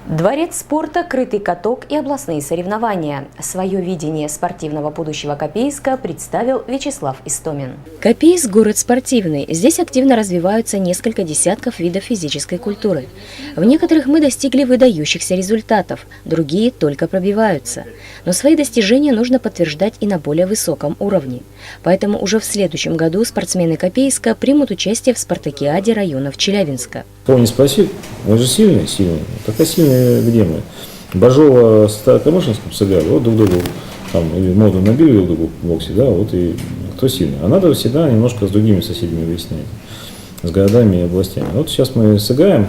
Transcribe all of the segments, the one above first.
Дворец спорта, крытый каток и областные соревнования. Свое видение спортивного будущего Копейска представил Вячеслав Истомин. Копейск – город спортивный. Здесь активно развиваются несколько десятков видов физической культуры. В некоторых мы достигли выдающихся результатов, другие только пробиваются. Но свои достижения нужно подтверждать и на более высоком уровне. Поэтому уже в следующем году спортсмены Копейска примут участие в спартакиаде районов Челябинска. Кого не спроси, мы же сильные. Такая сильная где мы? Бажова с Старокамышинском сыграли, вот друг другу там или моду набили друг другу в боксе, да, вот и кто сильный. А надо всегда немножко с другими соседями выяснять, с городами и областями. Вот сейчас мы сыграем,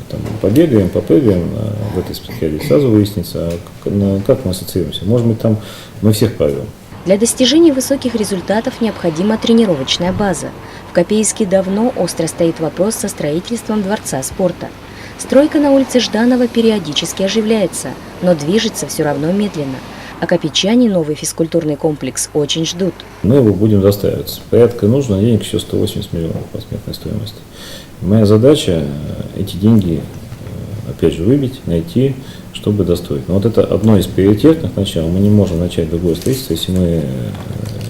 там, побегаем, попрыгаем в этой спартакиаде, сразу выяснится, как мы ассоциируемся. Может быть, там мы всех правим. Для достижения высоких результатов необходима тренировочная база. В Копейске давно остро стоит вопрос со строительством дворца спорта. Стройка на улице Жданова периодически оживляется, но движется все равно медленно. А копейчане новый физкультурный комплекс очень ждут. Мы его будем достраивать. Порядка нужно денег еще 180 миллионов по смертной стоимости. Моя задача эти деньги, опять же, выбить, найти, чтобы достроить. Но вот это одно из приоритетных начал. Мы не можем начать другое строительство, если мы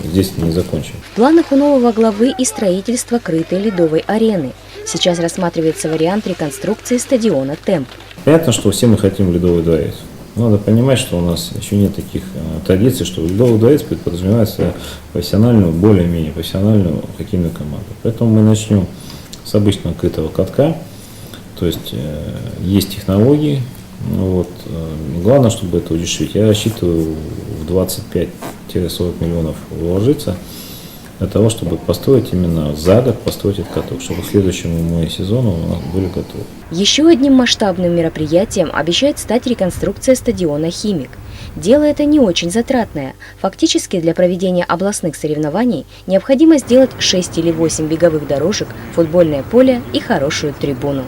здесь не закончим. В планах у нового главы и строительство крытой ледовой арены. Сейчас рассматривается вариант реконструкции стадиона «Темп». Понятно, что все мы хотим ледовый дворец. Надо понимать, что у нас еще нет таких традиций, что ледовый дворец подразумевается профессиональную, более-менее профессиональную хоккейную команду. Поэтому мы начнем с обычного крытого катка, то есть есть технологии. Вот. Главное, чтобы это удешевить. Я рассчитываю в 25-40 миллионов вложиться для того, чтобы построить именно за год, построить этот каток, чтобы к следующему сезону у нас были готовы. Еще одним масштабным мероприятием обещает стать реконструкция стадиона «Химик». Дело это не очень затратное. Фактически для проведения областных соревнований необходимо сделать 6 или 8 беговых дорожек, футбольное поле и хорошую трибуну.